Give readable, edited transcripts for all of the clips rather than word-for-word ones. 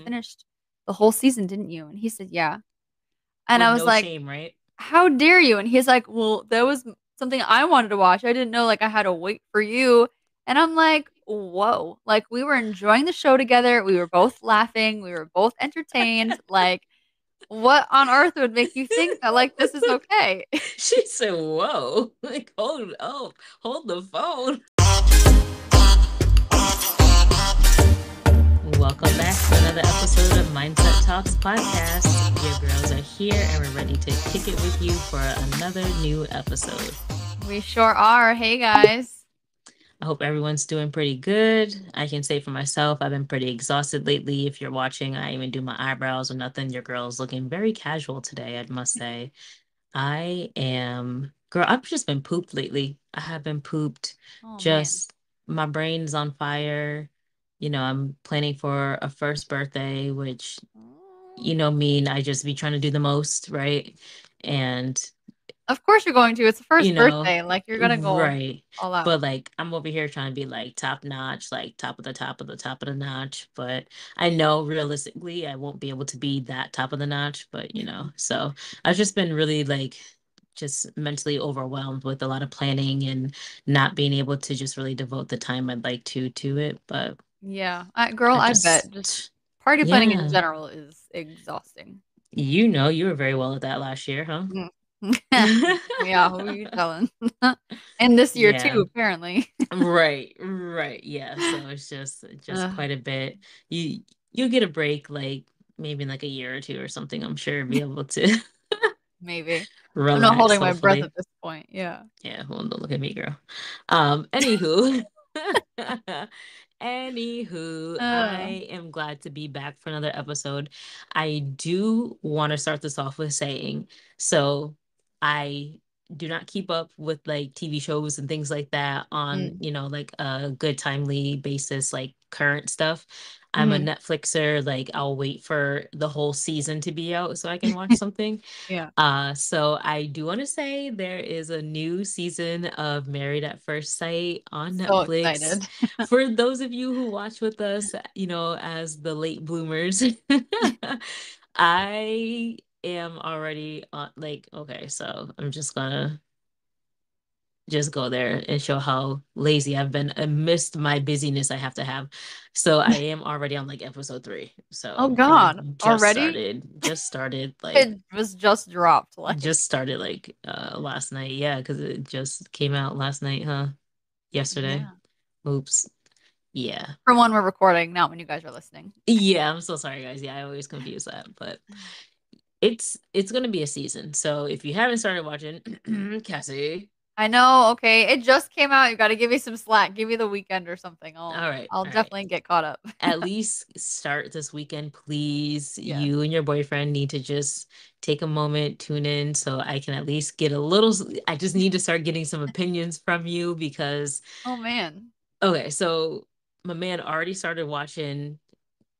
finished the whole season, didn't you?" And he said, "Yeah." And With I was no like, shame, right? "How dare you?" And he's like, "Well, that was something I wanted to watch. I didn't know like I had to wait for you." And I'm like, "Whoa." Like we were enjoying the show together. We were both laughing. We were both entertained. Like what on earth would make you think that like this is okay? She said, "Whoa, like hold up, hold the phone." Welcome back to another episode of Mindset Talks podcast. Your girls are here and we're ready to kick it with you for another new episode. We sure are. Hey guys. I hope everyone's doing pretty good. I can say for myself, I've been pretty exhausted lately. If you're watching, I even do my eyebrows or nothing. Your girl's looking very casual today, I must say. Girl, I've just been pooped lately. I have been pooped. Oh man. Just my brain's on fire. I'm planning for a first birthday, which, Oh. me, and I just be trying to do the most, right? And Of course you're going to. It's the you first know, birthday. Like you're gonna go right. all out. But like I'm over here trying to be like top notch, like top of the top of the top of the notch. But I know realistically I won't be able to be that top of the notch, but so I've just been really like just mentally overwhelmed with a lot of planning and not being able to just really devote the time I'd like to it. But Yeah. Girl, I I bet. Just just party planning in yeah, general is exhausting. you were very well at that last year, huh? Mm. Yeah, who are you telling? And this year too, Yeah. apparently. Right, right. Yeah. So it's just Uh, quite a bit. You get a break like maybe in like a year or two or something, I'm sure be able to maybe. I'm not relax, holding my breath hopefully. at this point. Yeah. Yeah, well, don't look at me, girl. Anywho. Anywho, Uh, I am glad to be back for another episode. I do want to start this off with saying, so I do not keep up with like TV shows and things like that on, mm, like a good timely basis, like current stuff. I'm a mhm. Netflixer, like I'll wait for the whole season to be out so I can watch something. Yeah. So I do want to say there is a new season of Married at First Sight on So Netflix. excited. For those of you who watch with us, as the late bloomers, I am already on like, okay, so I'm just gonna just go there and show how lazy I've been amidst my busyness I have to have. So I am already on like episode 3. Oh So, and I God. Already? just started like It was just dropped. Like, just started like last night. Yeah, because it just came out last night, huh? Yesterday. yeah. Oops. Yeah. From when we're recording, not when you guys are listening. Yeah, I'm so sorry guys. Yeah, I always confuse that. But it's gonna be a season. So if you haven't started watching Cassie. I know. Okay. It just came out. You got to give me some slack. Give me the weekend or something. All right, I'll all right. definitely get caught up. At least start this weekend, please. Yes. You and your boyfriend need to just take a moment, tune in so I can at least get a little. I just need to start getting some opinions from you because Oh man. okay, so my man already started watching,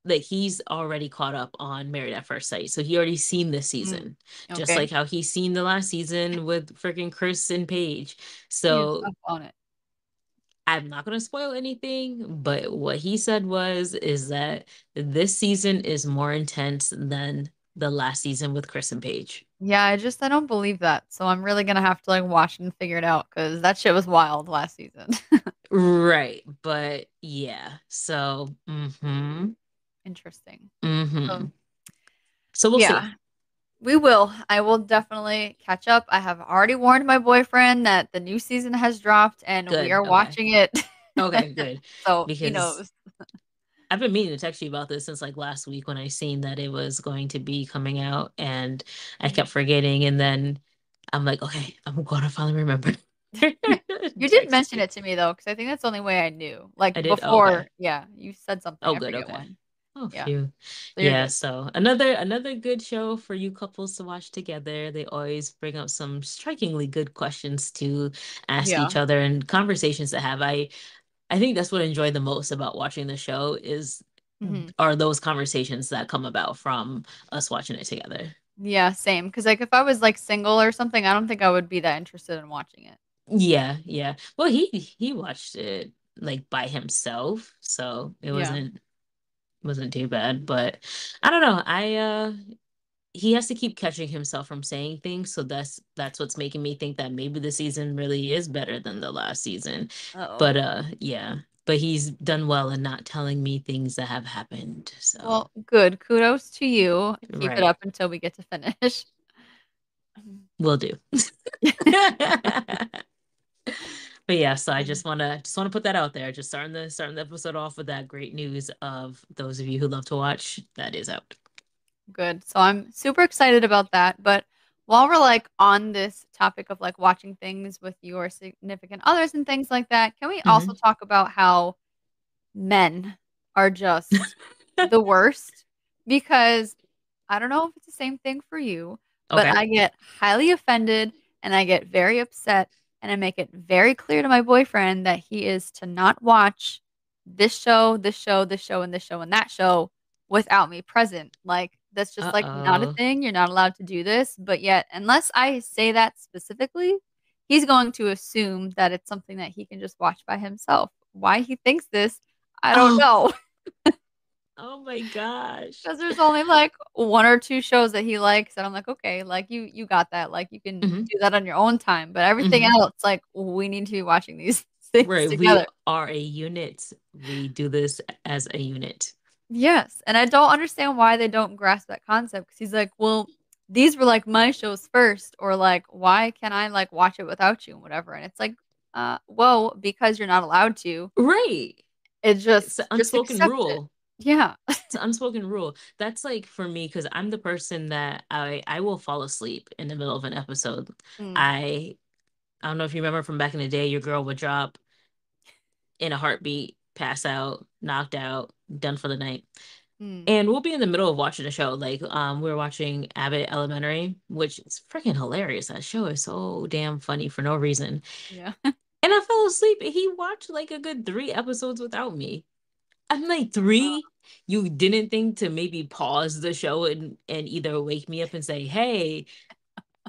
like he's already caught up on Married at First Sight. So he already seen this Mm. season, just Okay. like how he's seen the last season with freaking Chris and Paige. He is So up on it. I'm not gonna spoil anything, but what he said is that this season is more intense than the last season with Chris and Paige. Yeah, I don't believe that. So I'm really gonna have to like watch and figure it out because that shit was wild last season. Right, but yeah. So, Interesting. mm-hmm. So So we'll see. yeah, we will. I will definitely catch up. I have already warned my boyfriend that the new season has dropped and we Good. are Okay. watching it. Okay, good. So he Because knows. I've been meaning to text you about this since like last week when I seen that it was going to be coming out and I kept forgetting and then I'm like, okay, I'm gonna finally remember. You did Text mention you. it to me though, because I think that's the only way I knew. Like I did. Oh, before, okay. yeah, you said something. Oh, I good. forget Okay. when. Oh, Yeah, phew. so you're Yeah. good. So another good show for you couples to watch together. They always bring up some strikingly good questions to ask Yeah. each other and conversations to have. I think that's what I enjoy the most about watching the show is Hmm. are those conversations that come about from us watching it together. Yeah, same. Because like if I was like single or something, I don't think I would be that interested in watching it. Yeah, yeah. Well, he watched it like by himself, so it Yeah. wasn't. wasn't too bad, but I don't know. I he has to keep catching himself from saying things, so that's what's making me think that maybe the season really is better than the last season. Oh. But yeah, but he's done well in not telling me things that have happened. So, Well, good. Kudos to you. Keep it right. up until we get to finish. Will do. But yeah, so I just wanna put that out there. Just starting the episode off with that great news of those of you who love to watch, that is out. Good. So I'm super excited about that. But while we're like on this topic of like watching things with your significant others and things like that, can we also Hmm. talk about how men are just the worst? Because I don't know if it's the same thing for you, but Okay. I get highly offended and I get very upset and I make it very clear to my boyfriend that he is to not watch this show, this show, this show, and this show and that show without me present. Like that's just like not a Uh-oh. thing. You're not allowed to do this. But yet, unless I say that specifically, he's going to assume that it's something that he can just watch by himself. Why he thinks this, I don't Oh, know. oh my gosh. Because there's only like one or two shows that he likes, and I'm like, okay, like you got that. Like you can Hmm. do that on your own time. But everything Hmm. else, like we need to be watching these things Right. We together. are a unit. We do this as a unit. Yes, and I don't understand why they don't grasp that concept. Because he's like, well, these were like my shows first, or like, why can I like watch it without you and whatever? And it's like, well, because you're not allowed to. Right. It It's an just unspoken accept it. rule. Yeah. It's an unspoken rule. That's like for me, because I'm the person that I will fall asleep in the middle of an episode. Mm, I I don't know if you remember from back in the day, your girl would drop in a heartbeat, pass out, knocked out, done for the night. mm, And we'll be in the middle of watching a show. Like, we were watching Abbott Elementary, which is freaking hilarious. That show is so damn funny for no reason. yeah. And I fell asleep and he watched like a good 3 episodes without me. I'm like, three? You didn't think to maybe pause the show and either wake me up and say, hey,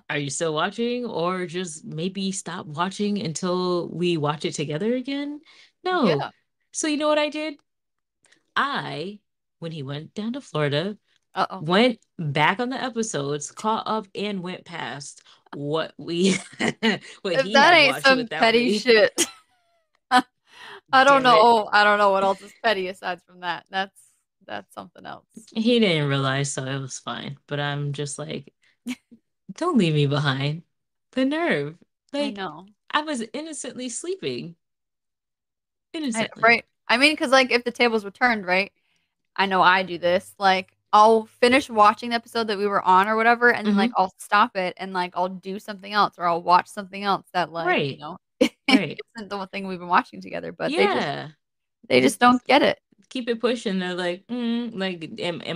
are you still watching? Or just maybe stop watching until we watch it together again? No. Yeah. So you know what I did? I, when he went down to Florida, Uh-oh. went back on the episodes, caught up, and went past what we what If he that had ain't watched some without petty me. shit. I don't Damn it. know. I don't know what else is petty aside from that. That's something else. He didn't realize, so it was fine. But I'm just like, don't leave me behind. The nerve. I Like, know. I was innocently sleeping. Innocently. Right. I mean, because like if the tables were turned, right? I know I do this. Like I'll finish watching the episode that we were on or whatever, and then like Hmm. I'll stop it and like I'll do something else or I'll watch something else that like, Right. Right. isn't the one thing we've been watching together, but Yeah. they just Just don't get it. keep it pushing. They're like, am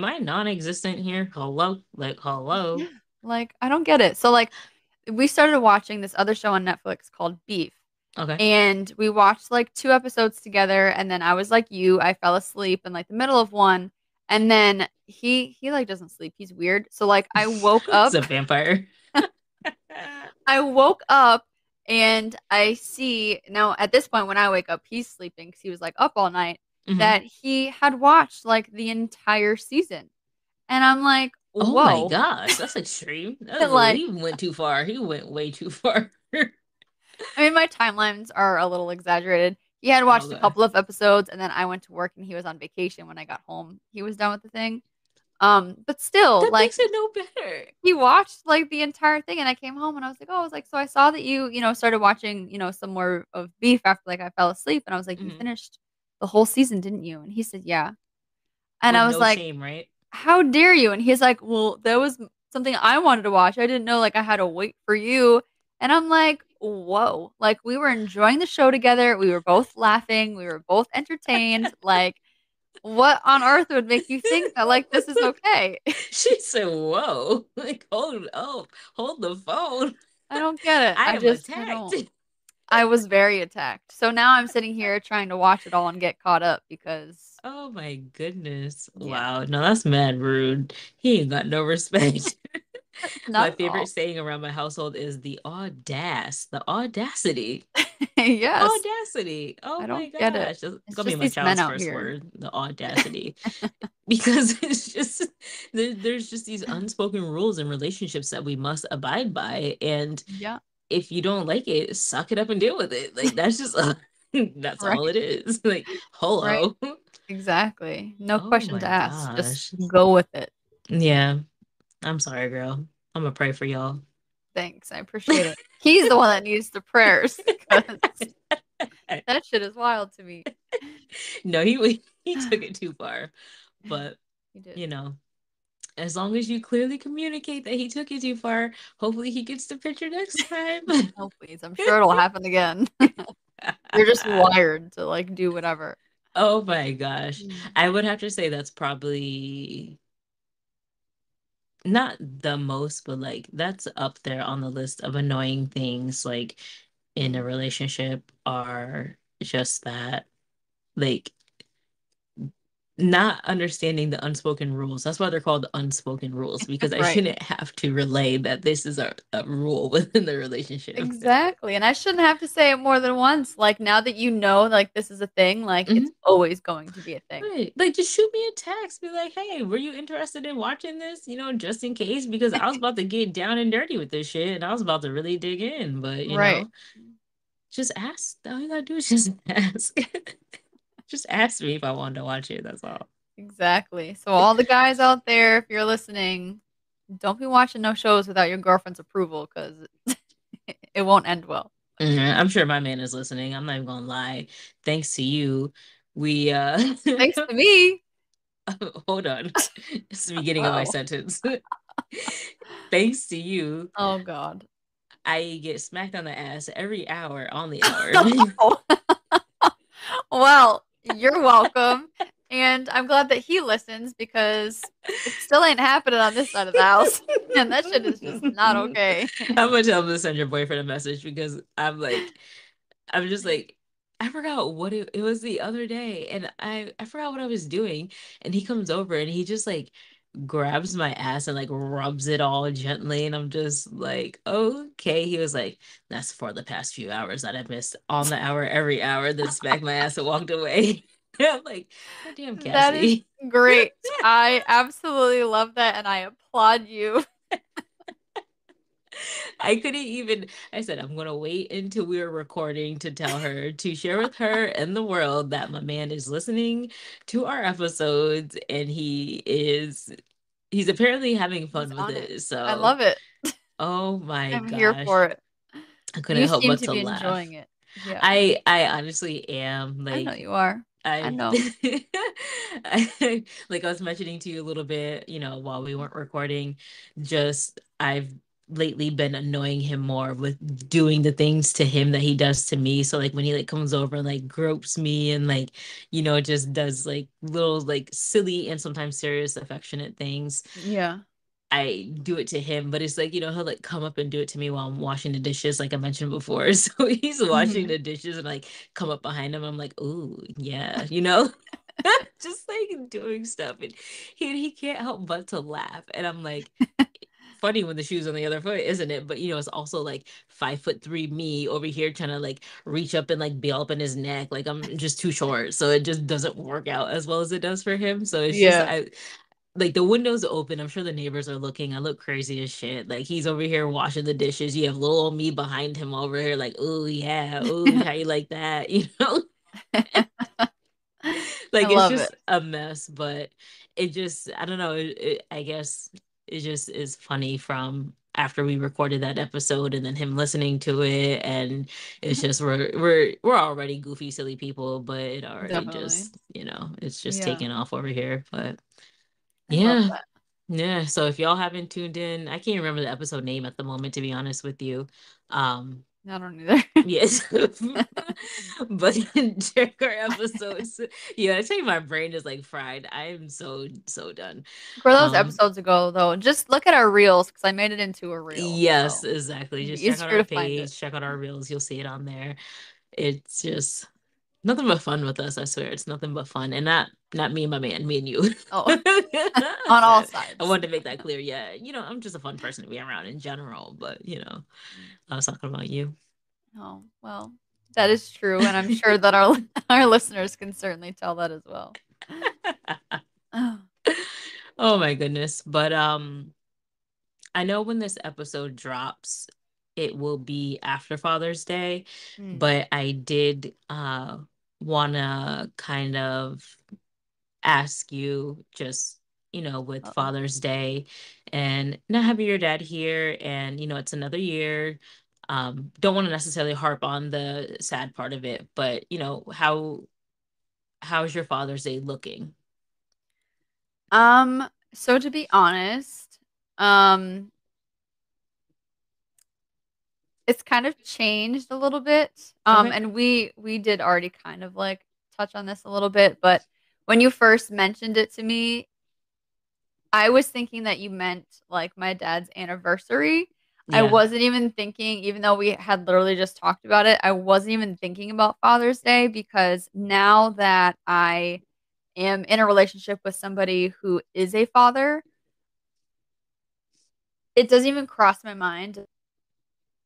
I non-existent here? Hello? Like, hello? Yeah. Like I don't get it. So like we started watching this other show on Netflix called Beef. Okay. And we watched like two episodes together and then I was like you, I fell asleep in like the middle of one and then he like doesn't sleep. He's weird. So like I woke It's up a vampire. I woke up and I see now at this point when I wake up he's sleeping cuz he was like up all night Hmm. that he had watched like the entire season. And I'm like, Oh my "Whoa." gosh, that's extreme. Like He went too far. He went way too far. I mean, my timelines are a little exaggerated. He had watched a Okay. couple of episodes, and then I went to work, and he was on vacation when I got home. He was done with the thing. But still, That like makes it no better. he watched like the entire thing, and I came home, and I was like, oh, I was like, so I saw that started watching, some more of Beef after like I fell asleep, and I was like, you Hmm. finished the whole season, didn't you? And he said, yeah. And With I was no like, shame, right? how dare you? And he's like, well, that was something I wanted to watch. I didn't know like I had to wait for you. And I'm like, whoa. Like we were enjoying the show together. We were both laughing. We were both entertained. Like, what on earth would make you think that like this is okay? She said, "Whoa, like hold up, hold the phone. I don't get it. I am I attacked." don't. I was very attacked. So now I'm sitting here trying to watch it all and get caught up because Oh my goodness. yeah. Wow. No, that's mad rude. He ain't got no respect. Not My at favorite all. saying around my household is the audacity. The Yes. audacity. I Oh my don't get it. gosh. That's It's gonna be just my these men child's out first here. word, the audacity. Because it's just there's just these unspoken rules in relationships that we must abide by. And Yeah. if you don't like it, suck it up and deal with it. Like that's just that's all Right. it is. Like, Right. hello. Exactly. No Oh questions my asked. Just gosh. go with it. Yeah. I'm sorry, girl. I'm gonna pray for y'all. Thanks. I appreciate it. He's the one that needs the prayers because that shit is wild to me. No, he took it too far. But, He did. you know, as long as you clearly communicate that he took it too far, hopefully he gets the picture next time. Oh, please. I'm sure it'll happen again. You're just wired to like do whatever. Oh my gosh. Mm. I would have to say that's probably not the most, but like that's up there on the list of annoying things like in a Mm. relationship are just that like not understanding the unspoken rules. That's why they're called unspoken rules, because I Right. shouldn't have to relay that this is a rule within the relationship. Exactly. And I shouldn't have to say it more than once. Like now that you know like this is a thing, like it's Mhm. always going to be a thing. Right. Like just shoot me a text, be like, hey, were you interested in watching this? Just in case, because I was about to get down and dirty with this shit and I was about to really dig in. But Right. just ask. All you gotta do is just ask. Just ask me if I wanted to watch it. That's all. Exactly. So all the guys out there, if you're listening, don't be watching no shows without your girlfriend's approval because it won't end well. Mhm. I'm sure my man is listening. I'm not even gonna lie. Thanks to you, we Thanks to me. hold on. It's the beginning of my Oh. sentence. Thanks to you, Oh God. I get smacked on the ass every hour on the hour. Well, you're welcome. And I'm glad that he listens because it still ain't happening on this side of the house. And that shit is just not okay. I'm gonna tell him to send your boyfriend a message because I'm just like, I forgot what it was the other day, and I forgot what I was doing, and he comes over and he just like grabs my ass and like rubs it all gently, and I'm just like, okay. He was like, that's for the past few hours that I missed on the hour every hour, then smacked my ass and walked away. I'm like, God damn, That is Cassie. great. I absolutely love that and I applaud you. I couldn't even, I said, I'm going to wait until we were recording to tell her to share with her and the world that my man is listening to our episodes and he's apparently having He's fun with on it. it. I So, love it. oh my I'm here gosh, for it. I couldn't You help seem but to to be laugh. enjoying it. Yeah, I honestly am I know like you are. I I know. like I was mentioning to you a little bit, while we weren't recording, just I've lately been annoying him more with doing the things to him that he does to me. So like when he like comes over and like gropes me and like, just does like little like silly and sometimes serious affectionate things. Yeah. I do it to him, but it's like, he'll like come up and do it to me while I'm washing the dishes, like I mentioned before. So he's washing Mhm. the dishes and like come up behind him. I'm like, ooh, yeah, just like doing stuff. And he can't help but to laugh. And I'm like, funny when the shoe's on the other foot, isn't it? But it's also like 5'3" me over here trying to like reach up and like be up in his neck. Like I'm just too short. So it just doesn't work out as well as it does for him. So it's just Yeah. I like the window's open. I'm sure the neighbors are looking. I look crazy as shit. Like he's over here washing the dishes. You have little old me behind him over here, like, oh yeah, oh how you like that, I like it's love it. just a mess. But it just, I don't know. I guess it just is funny from after we recorded that episode and then him listening to it, and it's just we're already goofy, silly people, but it already Definitely. just it's just Yeah. taking off over here. But I love yeah. that. Yeah, so if y'all haven't tuned in, I can't remember the episode name at the moment, to be honest with you. Um, I don't either. yes, but check our episodes. Yeah, I tell you, my brain is like fried. I am so done. For those Um, episodes ago, though, just look at our reels because I made it into a reel. yes, So exactly. it'll be Just check out easier our to find it. page, check out our reels. You'll see it on there. It's just Nothing but fun with us, I swear. It's nothing but fun. And not me and my man, me and you. Oh, on all I sides. wanted to make that clear. Yeah, I'm just a fun person to be around in general, but I was talking about you. Oh, well, that is true, and I'm sure that our our listeners can certainly tell that as well. Oh, Oh my goodness. But I know when this episode drops, it will be after Father's Day, mm, but I did wanna kind of ask you just, with uh-oh. Father's Day and not having your dad here and it's another year. Don't want to necessarily harp on the sad part of it, but how's your Father's Day looking? So to be honest, um, it's kind of changed a little bit. Okay. And we did already kind of like touch on this a little bit, but when you first mentioned it to me, I was thinking that you meant like my dad's anniversary. I Yeah. wasn't even thinking, even though we had literally just talked about it, I wasn't even thinking about Father's Day because now that I am in a relationship with somebody who is a father, it doesn't even cross my mind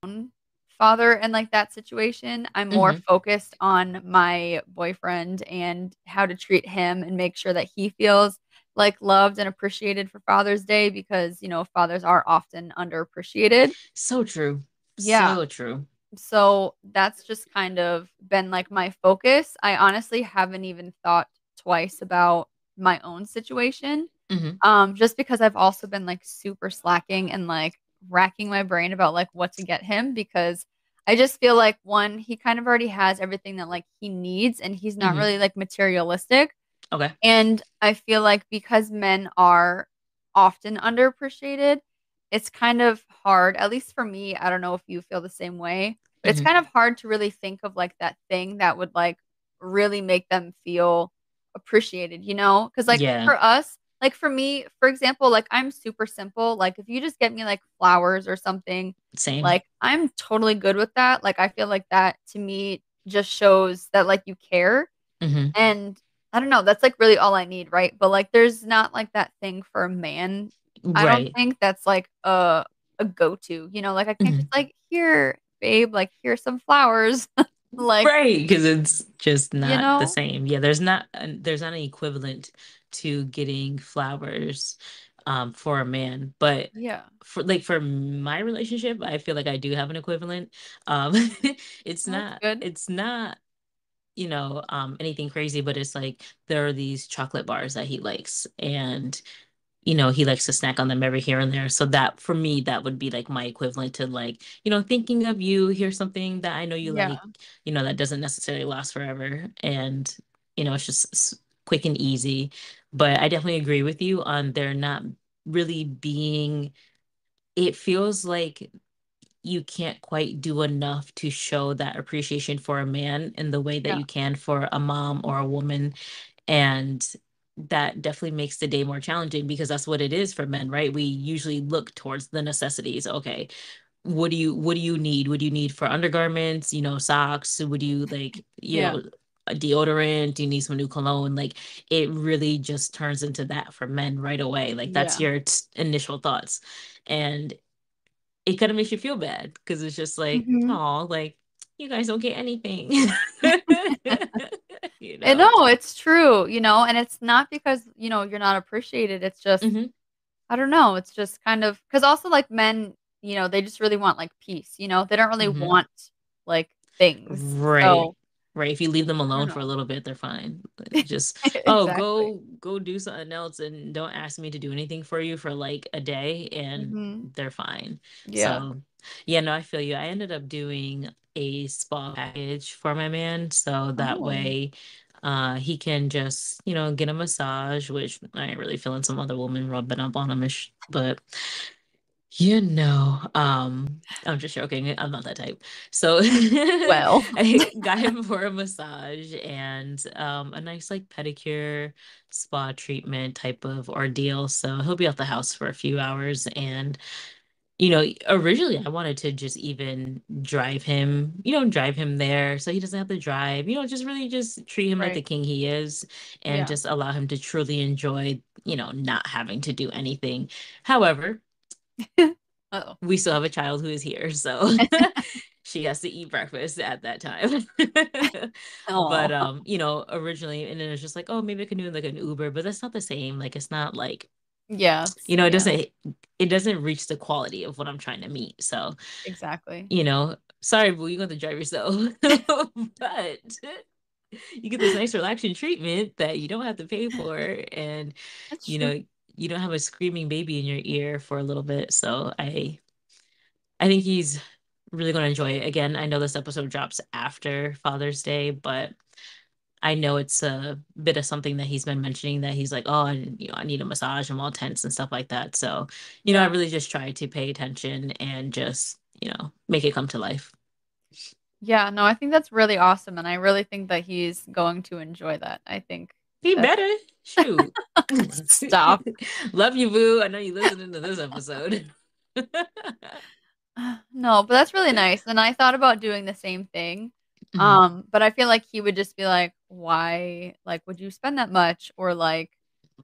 own father in like that situation. I'm more Mm-hmm. focused on my boyfriend and how to treat him and make sure that he feels like loved and appreciated for Father's Day because, fathers are often underappreciated. So true. Yeah. So true. So that's just kind of been like my focus. I honestly haven't even thought twice about my own situation. Mm-hmm. Just because I've also been like super slacking and like racking my brain about like what to get him because I just feel like one, he kind of already has everything that like he needs and he's not Mm-hmm. really like materialistic. Okay. And I feel like because men are often underappreciated, it's kind of hard, at least for me. I don't know if you feel the same way, but it's Mm-hmm. kind of hard to really think of like that thing that would like really make them feel appreciated, you know? Because like Yeah. for us, like for me, for example, like I'm super simple. Like if you just get me like flowers or something, Same. like I'm totally good with that. Like I feel like that to me just shows that like you care. Mm-hmm. And I don't know, that's like really all I need, right? But like there's not like that thing for a man. I don't Right. think that's like a go-to, like I can't Mm-hmm. just like here, babe, like here's some flowers. Like, Right, because it's just you not the know? same. Yeah, there's not an equivalent to getting flowers for a man, but Yeah. for my relationship, I feel like I do have an equivalent. Um it's Well, that's not good. it's not anything crazy, but it's like there are these chocolate bars that he likes, and he likes to snack on them every here and there. So that for me, that would be like my equivalent to like, thinking of you, here's something that I know you Yeah. like, that doesn't necessarily last forever. And, it's just quick and easy. But I definitely agree with you on there not really being, it feels like you can't quite do enough to show that appreciation for a man in the way that Yeah. you can for a mom or a woman. And that definitely makes the day more challenging because that's what it is for men, right? We usually look towards the necessities. Okay, what do you need? What do you need for undergarments, socks? Would you like, Yeah. a deodorant? Do you need some new cologne? Like it really just turns into that for men right away. Like that's Yeah. your initial thoughts. And it kind of makes you feel bad because it's just like, Hmm. oh, like you guys don't get anything. you And know? no, it's true, and it's not because, you're not appreciated. It's just Hmm. I don't know. It's just kind of because also like men, they just really want like peace, they don't really Hmm. want like things. Right. So Right. If you leave them I don't alone for a know. little bit, they're fine. Just, oh, Exactly. go do something else and don't ask me to do anything for you for like a day and Hmm. they're fine. Yeah. So, yeah, no, I feel you. I ended up doing a spa package for my man so that Oh, way he can just, get a massage, which I ain't really feeling some other woman rubbing up on him, but I'm just joking. I'm not that type. So well. I got him for a massage and a nice like pedicure, spa treatment type of ordeal. So he'll be out the house for a few hours and originally I wanted to just even drive him there so he doesn't have to drive, just really just treat him like the Right. king he is and Yeah. just allow him to truly enjoy, not having to do anything. However, Oh. we still have a child who is here, so she has to eat breakfast at that time. But Oh. originally, and then it's just like, oh, maybe I can do like an Uber, but that's not the same. Like it's not like, Yes. it Yeah. doesn't reach the quality of what I'm trying to meet. So, Exactly. sorry, boo, you're going to drive yourself. But you get this nice relaxing treatment that you don't have to pay for, and That's you true. know, you don't have a screaming baby in your ear for a little bit. So I think he's really going to enjoy it. Again, I know this episode drops after Father's Day, but I know it's a bit of something that he's been mentioning that he's like, oh, I need a massage. I'm all tense and stuff like that. So, I Yeah. really just try to pay attention and just, make it come to life. Yeah, no, I think that's really awesome, and I really think that he's going to enjoy that. I think He that better. Shoot. stop. Love you, boo. I know you listening to this episode. No, but that's really nice. And I thought about doing the same thing. Mhm, But I feel like he would just be like, why, like, would you spend that much? Or like,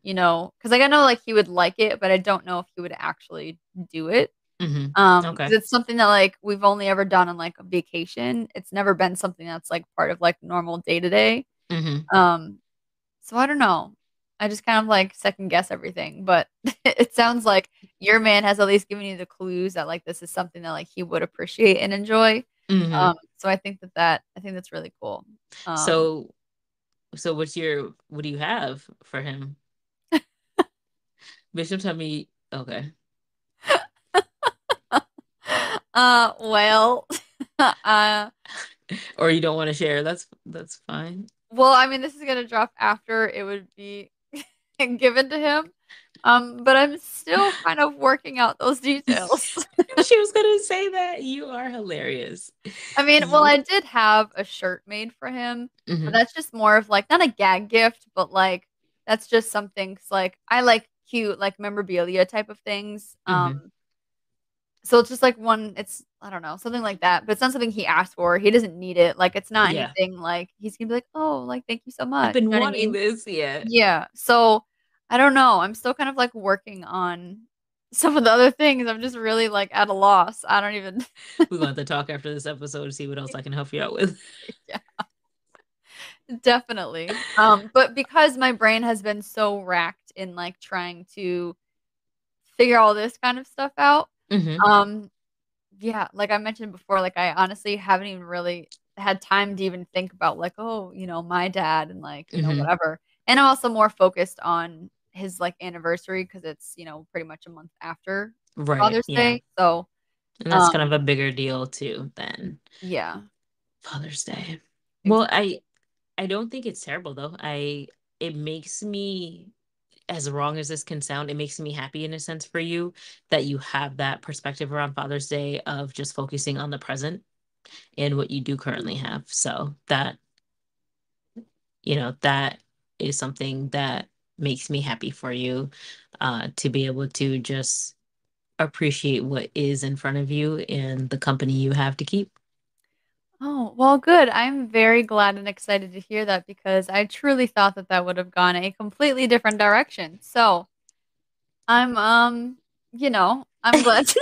because like I know like he would like it, but I don't know if he would actually do it. mhm. Because Okay. it's something that like we've only ever done on like a vacation. It's never been something that's like part of like normal day to day. Mhm, Um, so I don't know. I just kind of like second guess everything, but it sounds like your man has at least given you the clues that like this is something that like he would appreciate and enjoy. mhm. So I think I think that's really cool. Um, So, so what do you have for him? Bishop, tell me. Okay. well, uh, Or you don't want to share. That's fine. well, I mean, this is gonna drop after it would be given to him. But I'm still kind of working out those details. She was gonna say that. You are hilarious. I mean, well, Yeah. I did have a shirt made for him, but Hmm. that's just more of like not a gag gift, but like that's just something 'cause, like I like cute like memorabilia type of things. Hmm. So it's just like it's I don't know, something like that, but it's not something he asked for. He doesn't need it. Like it's not Yeah. anything like he's gonna be like, "Oh, like thank you so I've much." been You know what I wanting mean? this. Yeah. Yeah. So I don't know. I'm still kind of like working on some of the other things. I'm just really like at a loss. I don't even We're going to have to talk after this episode to see what else I can help you out with. yeah. Definitely. But because my brain has been so racked in like trying to figure all this kind of stuff out, Hmm. um, yeah, like I mentioned before, like I honestly haven't even really had time to even think about like, oh, my dad and like, Hmm. whatever. And I'm also more focused on his like anniversary because it's, pretty much a month after Right. Father's Yeah. Day. So, And that's kind of um, a bigger deal too than yeah, Father's Day. Well, exactly. I don't think it's terrible though. It makes me, as wrong as this can sound, it makes me happy in a sense for you that you have that perspective around Father's Day of just focusing on the present and what you do currently have. So that is something that makes me happy for you, to be able to just appreciate what is in front of you and the company you have to keep. Oh, well, good. I'm very glad and excited to hear that because I truly thought that that would have gone a completely different direction. So I'm, I'm glad,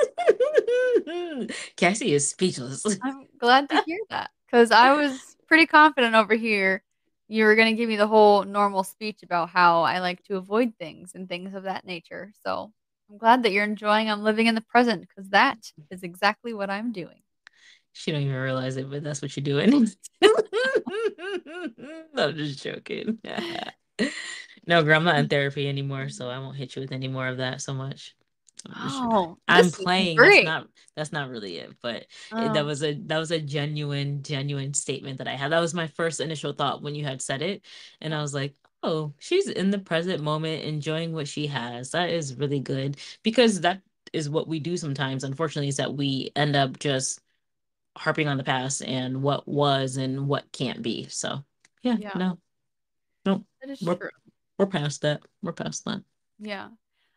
Cassie is speechless. I'm glad to hear that because I was pretty confident over here. You were going to give me the whole normal speech about how I like to avoid things and things of that nature. So I'm glad that you're enjoying I'm living in the present because that is exactly what I'm doing. She don't even realize it, but that's what you're doing. I'm just joking. No, girl, I'm not in therapy anymore, so I won't hit you with any more of that so much. Oh, I'm this is playing. great. That's not really it, but Oh, that was a genuine statement that I had. That was my first initial thought when you had said it, and I was like, "Oh, she's in the present moment, enjoying what she has. That is really good because that is what we do sometimes. Unfortunately, is that we end up just harping on the past and what was and what can't be. So, yeah, yeah, no, no, that is we're true. we're past that. We're past that. Yeah.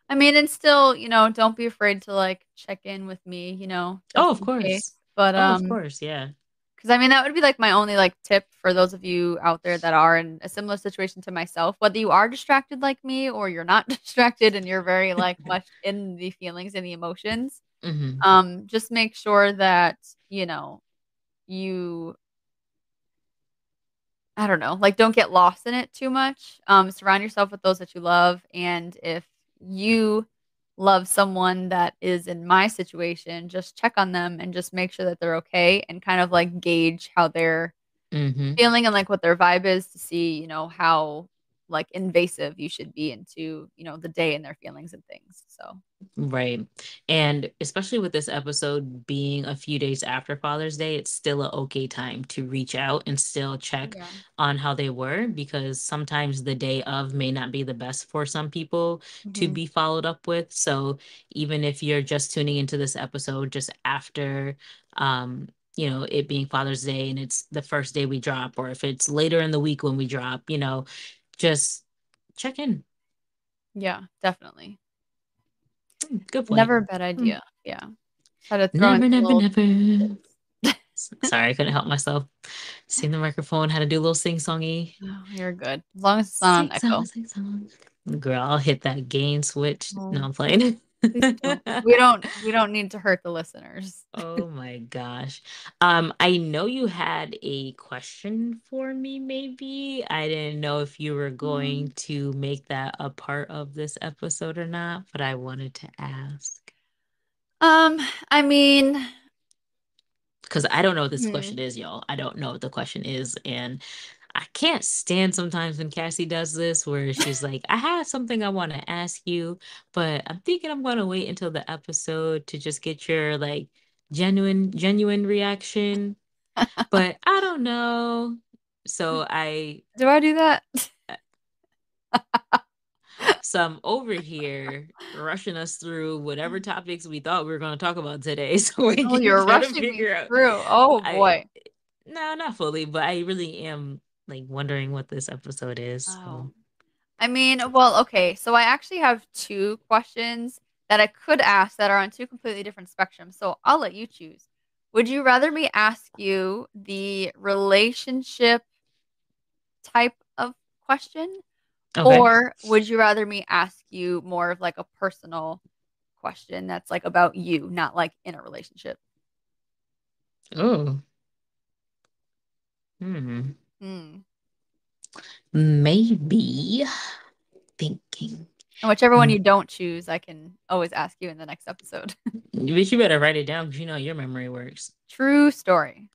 I mean, and still, don't be afraid to like check in with me, Oh, just of in case. course. But Oh, of course. Yeah. because I mean, that would be like my only like tip for those of you out there that are in a similar situation to myself, whether you are distracted like me or you're not distracted and you're very like much in the feelings and the emotions. Hmm. Just make sure that, you know, you I don't know, like don't get lost in it too much. Surround yourself with those that you love. And if you love someone that is in my situation, just check on them and just make sure that they're okay and kind of like gauge how they're Hmm. feeling and like what their vibe is to see, how like invasive you should be into, the day and their feelings and things. So, Right. And especially with this episode being a few days after Father's Day, it's still an okay time to reach out and still check yeah. on how they were because sometimes the day of may not be the best for some people to Hmm. be followed up with. So even if you're just tuning into this episode just after it being Father's Day and it's the first day we drop, or if it's later in the week when we drop, just check in. Yeah, definitely. Good point. Never a bad Hmm. idea. Yeah. Try to throw in Never, some never, little never. tips. Sorry, I couldn't help myself. Seen the microphone, had to do a little sing-songy. Oh, you're good. As long as it's not on Sing song, echo. sing song. Girl, I'll hit that gain switch. No, Oh, I'm playing. please don't. We don't need to hurt the listeners. Oh my gosh. I know you had a question for me, maybe. I didn't know if you were going Um, to make that a part of this episode or not, but I wanted to ask. um, I mean, Because I don't know what this question hmm. is, y'all. I don't know what the question is. And I can't stand sometimes when Cassie does this, where she's like, I have something I want to ask you, but I'm thinking I'm going to wait until the episode to just get your like genuine reaction. But I don't know. So I, Do I do that? so I'm over here rushing us through whatever topics we thought we were going to talk about today so we Oh, can you're try to rushing me figure out. through. Oh I boy. No, not fully, but I really am like wondering what this episode is. Oh. So, I mean, well, okay. So I actually have two questions that I could ask that are on two completely different spectrums. So I'll let you choose. Would you rather me ask you the relationship type of question, okay. or would you rather me ask you more of like a personal question that's like about you, not like in a relationship? Oh, hmm. Hmm. Maybe thinking. And whichever one Mm, you don't choose, I can always ask you in the next episode. But you better write it down because you know your memory works. True story.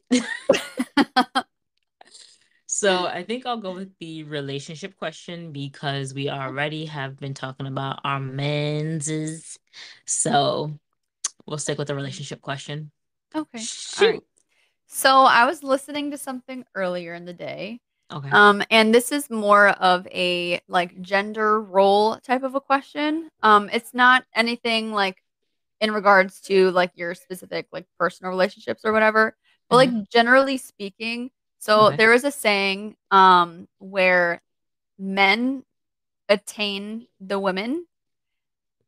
So I think I'll go with the relationship question because we already have been talking about our men's. So we'll stick with the relationship question. Okay. All right. Shoot. So I was listening to something earlier in the day. Okay. And this is more of a like gender role type of a question. It's not anything like in regards to like your specific like personal relationships or whatever, but Hmm. like generally speaking, so Okay. there is a saying where men attain the women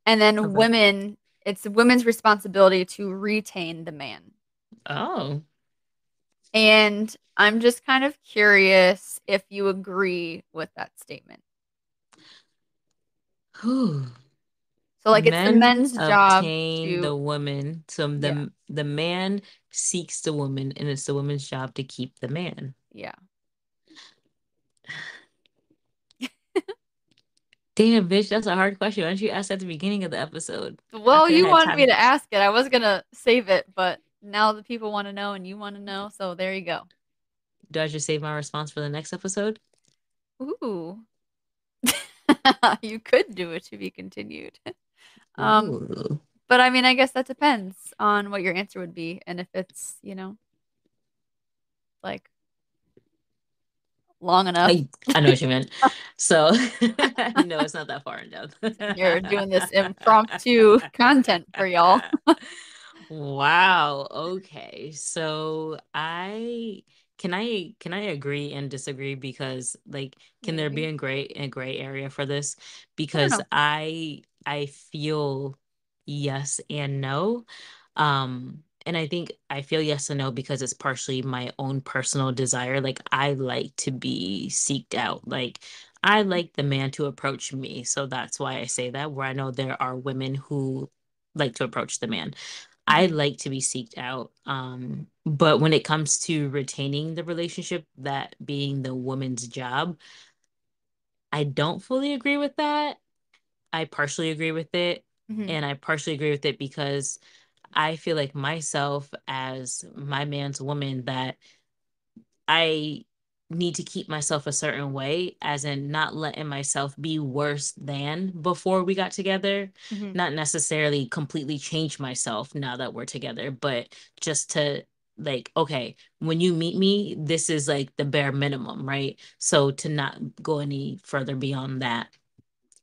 and then Okay. women it's women's responsibility to retain the man. Oh. And I'm just kind of curious if you agree with that statement. Whew. So like it's the Men men's job obtain to the woman. So yeah, the man seeks the woman, and it's the woman's job to keep the man. yeah. Damn, bitch, that's a hard question. Why didn't you ask at the beginning of the episode? I Well, could have you had wanted me time. to ask it. I was gonna save it, but now the people want to know and you want to know, so there you go. Do I just save my response for the next episode? Ooh. You could do it to be continued. Um, Ooh. but I mean, I guess that depends on what your answer would be and if it's, like long enough. I know what you meant. So no, it's not that far in depth. You're doing this impromptu content for y'all. Wow. Okay. So I agree and disagree because like can there be Maybe. a gray area for this? I don't Because know. I feel yes and no. And I think I feel yes and no because it's partially my own personal desire. Like I like to be seeked out. Like I like the man to approach me. So that's why I say that, where I know there are women who like to approach the man. I Mhm. like to be seeked out. But when it comes to retaining the relationship, that being the woman's job, I don't fully agree with that. I partially agree with it. Mhm. And I partially agree with it because I feel like myself as my man's woman that I need to keep myself a certain way, as in not letting myself be worse than before we got together. Mhm. Not necessarily completely change myself now that we're together, but just to like, okay, when you meet me, this is like the bare minimum, right? So to not go any further beyond that,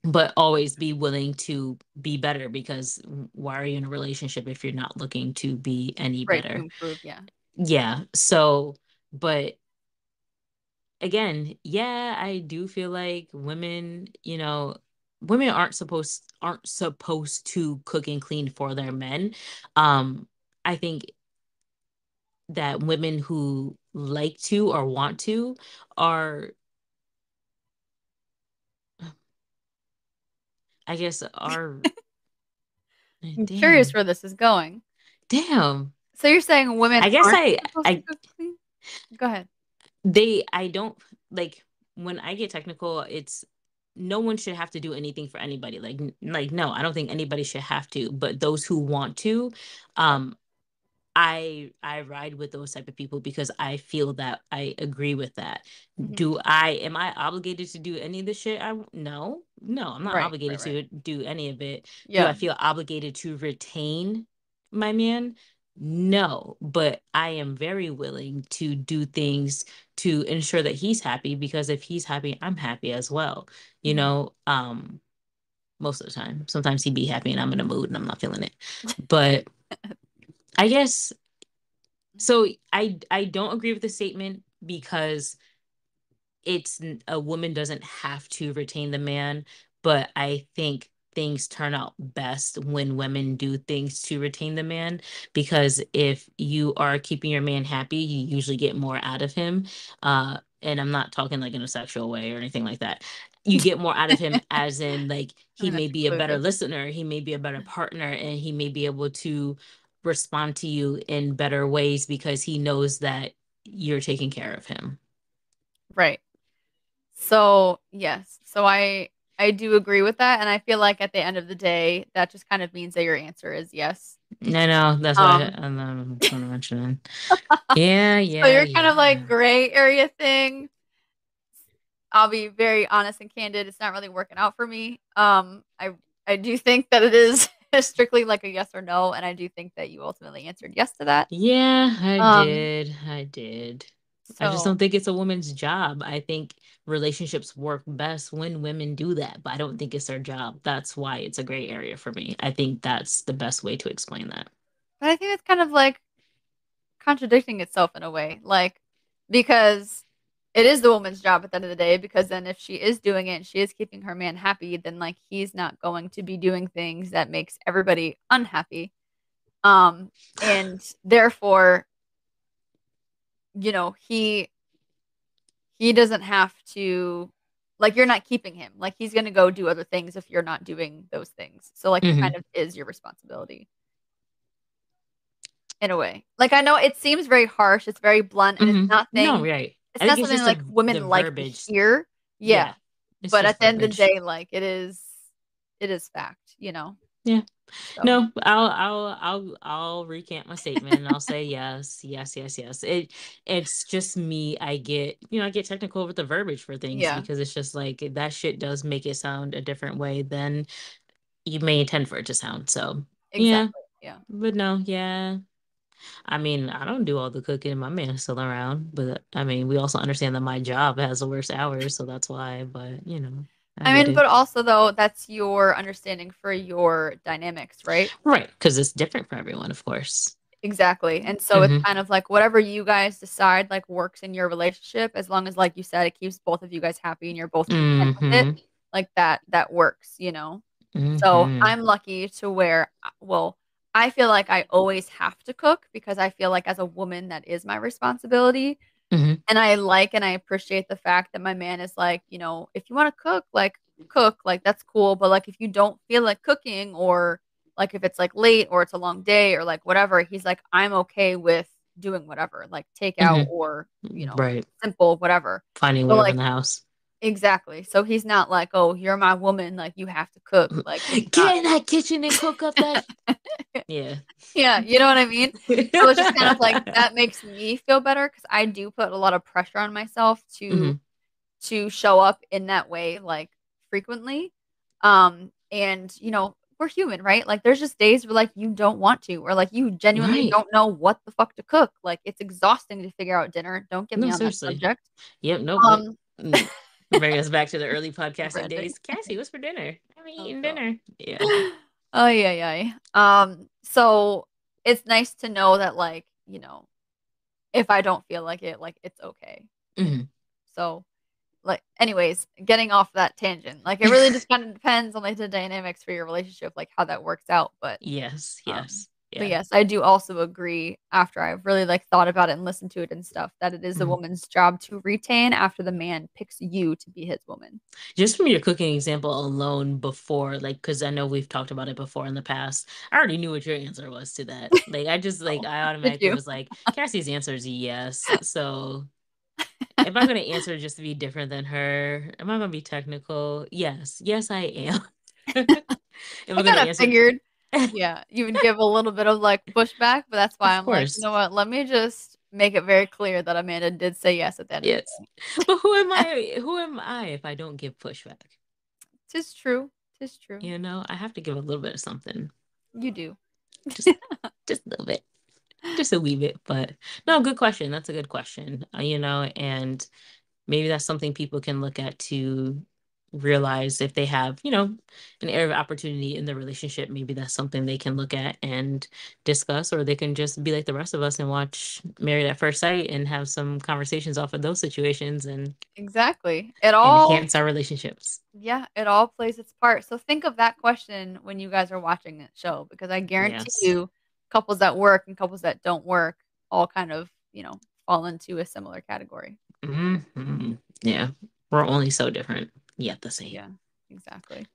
but always be willing to be better because why are you in a relationship if you're not looking to be any Right, to better? improve, yeah. Yeah. So, but again, yeah, I do feel like women, women aren't supposed to cook and clean for their men. I think that women who like to or want to are, I guess, are I'm curious damn, where this is going. damn. So you're saying women I guess aren't I supposed to I cook clean? Go ahead. I don't like when I get technical, it's no one should have to do anything for anybody. Like no, I don't think anybody should have to, but those who want to, Right. um I ride with those type of people because I feel that I agree with that. Mhm. Am I obligated to do any of this shit? No, I'm not Right, obligated right, right. to do any of it. Do Yeah. I feel obligated to retain my man? No, but I am very willing to do things to ensure that he's happy because if he's happy, I'm happy as well. You Mhm. know, most of the time. Sometimes he be happy and I'm in a mood and I'm not feeling it. But I guess so I don't agree with the statement because a woman doesn't have to retain the man, but I think things turn out best when women do things to retain the man because if you are keeping your man happy, you usually get more out of him. And I'm not talking like in a sexual way or anything like that. You get more out of him as in like I he mean, may that's be a better inclusive. listener, he may be a better partner, and he may be able to respond to you in better ways because he knows that you're taking care of him. Right. So, yes. So I do agree with that, and I feel like at the end of the day, that just kind of means that your answer is yes. I know that's what Um, I'm gonna mention. Yeah, so yeah, you're kind of yeah. like gray area thing. I'll be very honest and candid. It's not really working out for me. I do think that it is strictly like a yes or no, and I do think that you ultimately answered yes to that. Yeah, I Um, did. I did. I just so don't think it's a woman's job. I think relationships work best when women do that, but I don't think it's their job. That's why it's a gray area for me. I think that's the best way to explain that. but I think it's kind of like contradicting itself in a way, like because it is the woman's job at the end of the day. Because then, if she is doing it and she is keeping her man happy, then like he's not going to be doing things that makes everybody unhappy. Um, and therefore, he doesn't have to like you're not keeping him. Like he's gonna go do other things if you're not doing those things. So like it kind Hmm. of is your responsibility in a way. Like I know it seems very harsh, it's very blunt, and No, right. it's I think not it's something just like the women like to verbiage. hear. Yeah. Yeah, it's But just at the end of the verbiage. day, like it is fact. Yeah. So No, I'll recant my statement and I'll say yes, yes, yes, yes. It's just me. I get technical with the verbiage for things yeah, because it's just like that shit does make it sound a different way than you may intend for it to sound. So yeah, exactly. Yeah. but no, yeah. I mean, I don't do all the cooking. My man's still around, but I mean, we also understand that my job has the worst hours, so that's why. But I I get mean, but it. also though, that's your understanding for your dynamics, right? Right, because it's different for everyone, of course. Exactly. And so it's Hmm. kind of like whatever you guys decide like works in your relationship, as long as like you said, it keeps both of you guys happy and you're both content with it, Hmm. like that works. So Hmm. I'm lucky to where, well, I feel like I always have to cook because I feel like as a woman, that is my responsibility. Hmm. And I like and I appreciate the fact that my man is like, if you want to cook, like that's cool. But like if you don't feel like cooking or like if it's like late or it's a long day or like whatever, he's like, I'm okay with doing whatever, like takeout Hmm. or, Right. simple, whatever. Finding So whatever like in the house. exactly. So he's not like, oh, you're my woman, like you have to cook. Like it's not. Get in that kitchen and cook up that. Yeah. Yeah, you know what I mean? So it's just kind of like that makes me feel better because I do put a lot of pressure on myself to Hmm. show up in that way like frequently. And we're human, right? Like there's just days where like you don't want to or like you genuinely Right. don't know what the fuck to cook. Like it's exhausting to figure out dinner. Don't get me No, on that seriously. subject. Yep. Nope. Nope. Um Mm. Bring us back to the early podcasting Brandon. days. Cassie, what's for dinner? I'm Oh eating god. dinner. Yeah. Oh yeah, yeah. So it's nice to know that like, if I don't feel like it, like it's okay. You know? Hmm. So like anyways, getting off that tangent. Like it really just kind of depends on like the dynamics for your relationship, like how that works out. Yes. Um Yes. but Yeah. yes, I do also agree after I've really like thought about it and listened to it and stuff that it is the Mhm. woman's job to retain after the man picks you to be his woman. Just from your cooking example alone before, like, because I know we've talked about it before in the past, I already knew what your answer was to that. Like, I just, like, Oh, I did automatically you? was like, Cassie's answer is yes. So if I'm going to answer just to be different than her, am I going to be technical? Yes. Yes, I am. If I I'm going to kind of answer, figured, yeah, you would give a little bit of like pushback, but that's why of I'm like, you course, know what? Let me just make it very clear that Amanda did say yes at the end of the yes. But who am I? Who am I if I don't give pushback? Tis true. Tis true. I have to give a little bit of something, You do. just, just a little bit. Just a wee bit, but no, good question. That's a good question. And maybe that's something people can look at to realize if they have, an area of opportunity in the relationship. Maybe that's something they can look at and discuss, or they can just be like the rest of us and watch Married at First Sight and have some conversations off of those situations and Exactly. It all, enhance our relationships. yeah, it all plays its part. So think of that question when you guys are watching that show, because I guarantee Yes. you, couples that work and couples that don't work all kind of, fall into a similar category. Hmm. Yeah. We're only so different, yet the same. Yeah, exactly.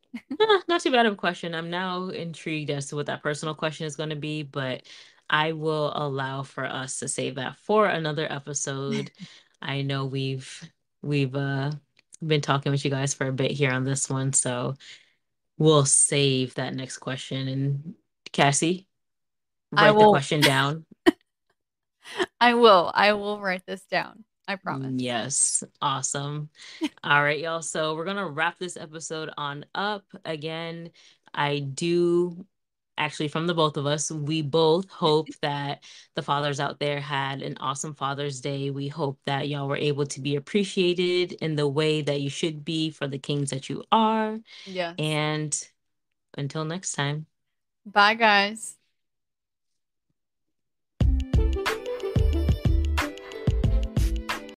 Not too bad of a question. I'm now intrigued as to what that personal question is going to be, but I will allow for us to save that for another episode. I know we've been talking with you guys for a bit here on this one, so we'll save that next question. And Cassie, I write the will, question down. I will write this down. I promise. Yes, awesome. All right, y'all. So we're gonna wrap this episode on up. Again, I do actually from the both of us, we both hope that the fathers out there had an awesome Father's Day. We hope that y'all were able to be appreciated in the way that you should be for the kings that you are. Yes. And until next time. Bye, guys.